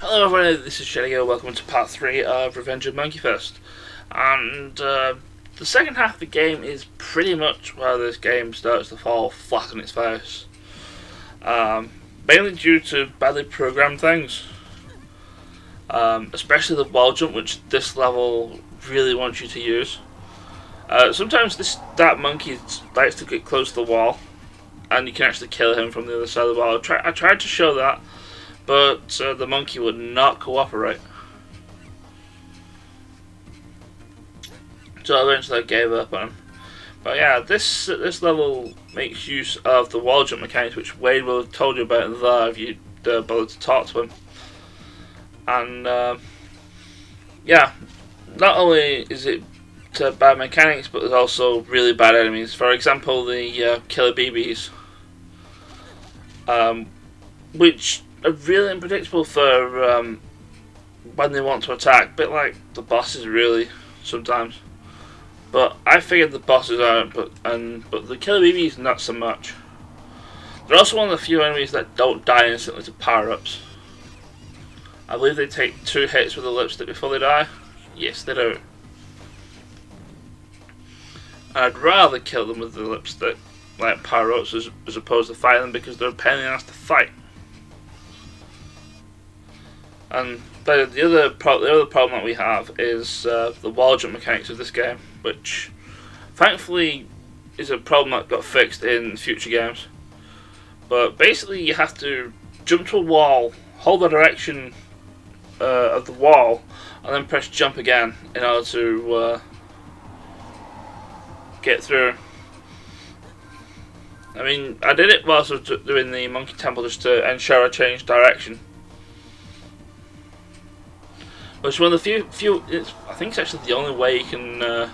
Hello everyone, this is Shelley. Welcome to part 3 of Revenge of Monkey Fist. And the second half of the game is pretty much where this game starts to fall flat on its face. Mainly due to badly programmed things. Especially the wall jump, which this level really wants you to use. Sometimes that monkey likes to get close to the wall, and you can actually kill him from the other side of the wall. I tried to show that, but the monkey would not cooperate. So eventually I gave up on him. But yeah, this level makes use of the wall jump mechanics, which Wade will have told you about there if you bothered to talk to him. And yeah, not only is it bad mechanics, but there's also really bad enemies. For example, the Killer BBs, which are really unpredictable for when they want to attack. A bit like the bosses, really, sometimes. But I figured the bosses aren't, but the Killer BBs not so much. They're also one of the few enemies that don't die instantly to power-ups. I believe they take 2 hits with the lipstick before they die. Yes, they do. I'd rather kill them with the lipstick, like power-ups, as opposed to fighting them, because they're a pain in the ass to fight. And the other problem that we have is the wall jump mechanics of this game, which thankfully is a problem that got fixed in future games. But basically you have to jump to a wall, hold the direction of the wall, and then press jump again in order to get through. I mean, I did it whilst I was doing the Monkey Temple just to ensure I changed direction. Which is one of the few I think it's actually the only way you can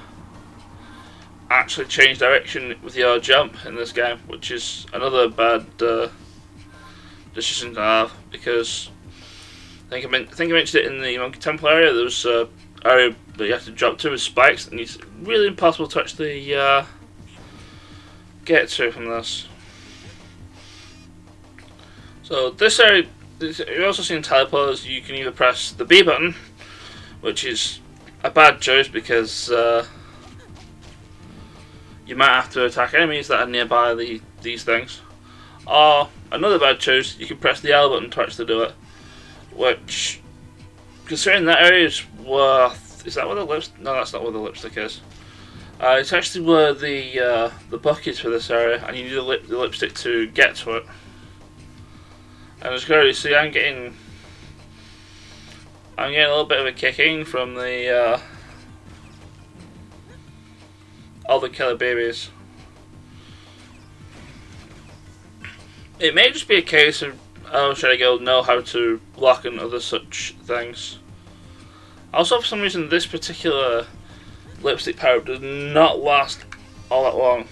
actually change direction with your jump in this game, which is another bad decision to have, because I think I mentioned it in the Monkey Temple area. There was an area that you have to jump to with spikes, and it's really impossible to actually get to from this. So this area, you've also seen teleporters. You can either press the B button, which is a bad choice because you might have to attack enemies that are nearby these things. Or another bad choice, you can press the L button to actually do it. Which, considering that area is where... Is that where the lipstick... No, that's not where the lipstick is. It's actually where the book is for this area, and you need the lipstick to get to it. And as you can already see, I'm getting a little bit of a kicking from the all the Killer BBs. It may just be a case of Shelley Guild know how to block and other such things. Also, for some reason, this particular lipstick power does not last all that long.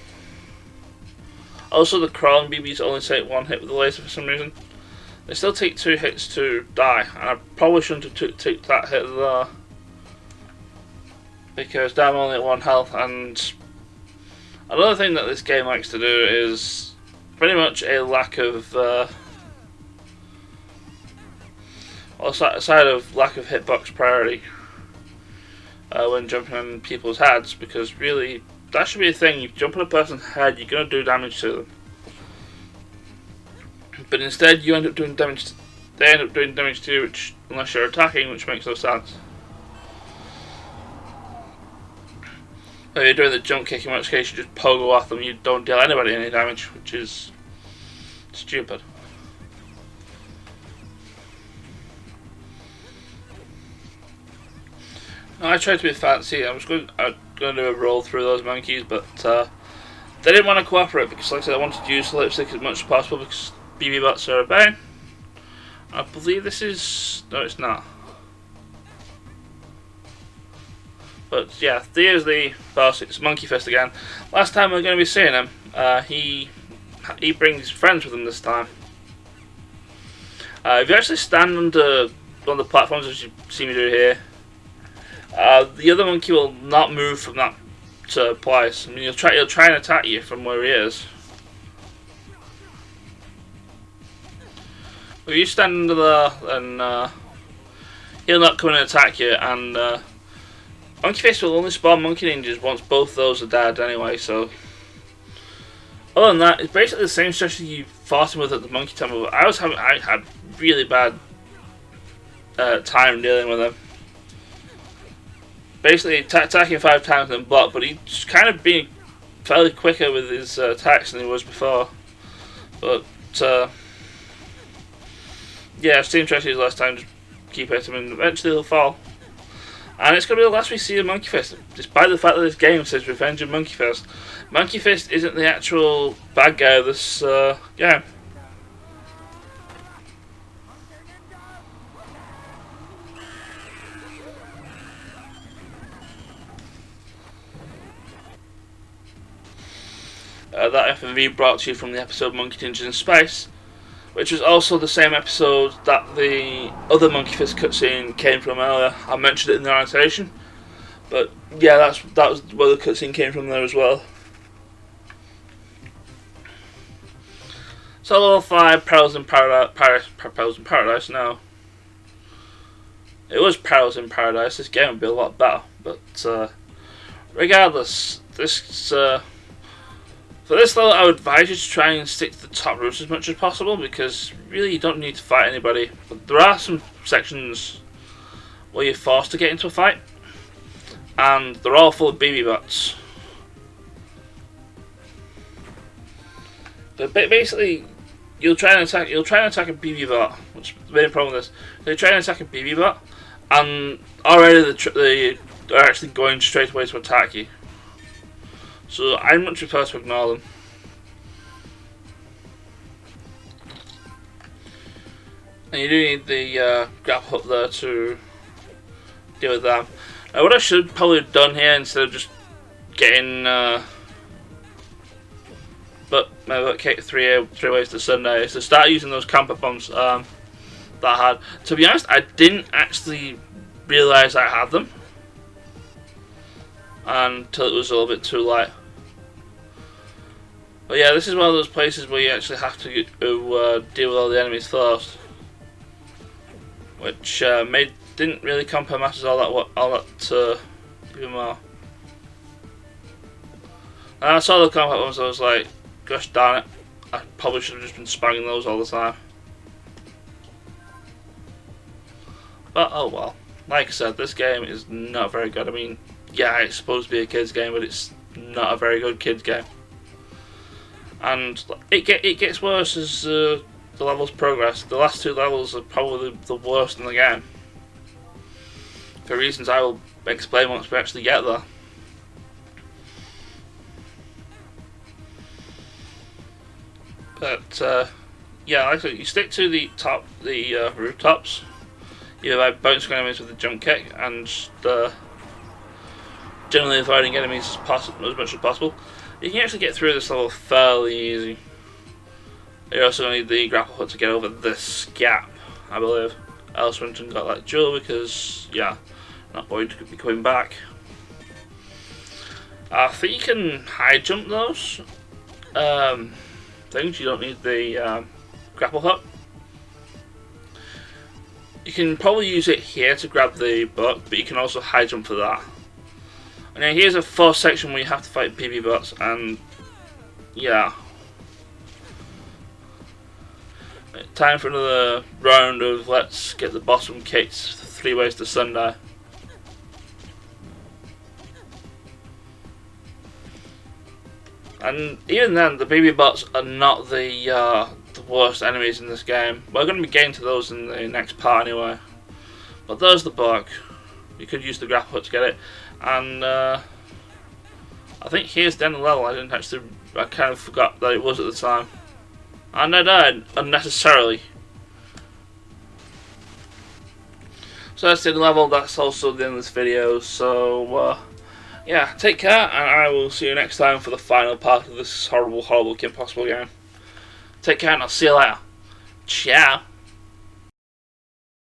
Also, the crawling BBs only take 1 hit with the laser for some reason. They still take 2 hits to die, and I probably shouldn't have took that hit there, because now I'm only at 1 health. And another thing that this game likes to do is pretty much a lack of aside of lack of hitbox priority when jumping on people's heads, because really that should be a thing. You jump on a person's head, you're going to do damage to them. But instead, you end up doing damage. They end up doing damage to you, which, unless you're attacking, which makes no sense. If you're doing the jump kick, in which case you just pogo off them, you don't deal anybody any damage, which is stupid. Now, I tried to be fancy. I was going to do a roll through those monkeys, but they didn't want to cooperate, because, like I said, I wanted to use the lipstick as much as possible, because BB bots are a pain. I believe this is... No, it's not. But yeah, here's the boss. It's Monkey Fist again. Last time we're going to be seeing him, he brings friends with him this time. If you actually stand under one of the platforms, as you see me do here, the other monkey will not move from that place. I mean, he'll try and attack you from where he is. If you stand under there, then he'll not come in and attack you, and Monkey Fist will only spawn Monkey Ninjas once both those are dead anyway, so... Other than that, it's basically the same strategy you fought him with at the Monkey Temple. I had really bad time dealing with him. Basically, attacking 5 times and block, but he's kind of being fairly quicker with his attacks than he was before. But, yeah, same strategy as last time, just keep hitting him and eventually he'll fall. And it's going to be the last we see of Monkey Fist, despite the fact that this game says Revenge of Monkey Fist. Monkey Fist isn't the actual bad guy of this game. That FMV brought to you from the episode Monkey Ninjas in Space, which was also the same episode that the other Monkey Fist cutscene came from earlier. I mentioned it in the annotation, but yeah, that was where the cutscene came from there as well. So level 5, Perils in Paradise now. It was Perils in Paradise. This game would be a lot better, but regardless, this for this level, I would advise you to try and stick to the top routes as much as possible, because really you don't need to fight anybody. But there are some sections where you're forced to get into a fight, and they're all full of BB bots. But basically, you'll try and attack a BB bot, which is the main problem with this. They try and attack a BB bot, and already they are actually going straight away to attack you. So I much prefer to ignore them. And you do need the grapple hook there to deal with that. Now what I should probably have done here, instead of just getting three ways to Sunday, is to start using those camper bombs that I had. To be honest, I didn't actually realise I had them until it was a little bit too late. But yeah, this is one of those places where you actually have to deal with all the enemies first, which didn't really compare matters all that even more. And I saw the combat ones, I was like, gosh darn it, I probably should have just been spamming those all the time. But oh well, like I said, this game is not very good. I mean, yeah, it's supposed to be a kids game, but it's not a very good kids game. And it gets worse as the levels progress. The last 2 levels are probably the worst in the game, for reasons I will explain once we actually get there. But yeah, like I said, you stick to the rooftops, either by bouncing enemies with the jump kick and generally avoiding enemies as much as possible. You can actually get through this level fairly easy. You're also going to need the grapple hook to get over this gap, I believe. Else Winton got that jewel because, yeah, not going to be coming back. I think you can high jump those things. You don't need the grapple hook. You can probably use it here to grab the book, but you can also high jump for that. And then here's a 4th section where you have to fight BB bots, and yeah. Time for another round of let's get the bottom kicked 3 ways to Sunday. And even then, the BB bots are not the worst enemies in this game. We're going to be getting to those in the next part anyway. But there's the bug. You could use the grapple hook to get it. And I think here's the end of the level. I kind of forgot that it was at the time. And I died unnecessarily. So that's the end of the level. That's also the end of this video. So yeah, take care, and I will see you next time for the final part of this horrible, horrible Kim Possible game. Take care, and I'll see you later. Ciao.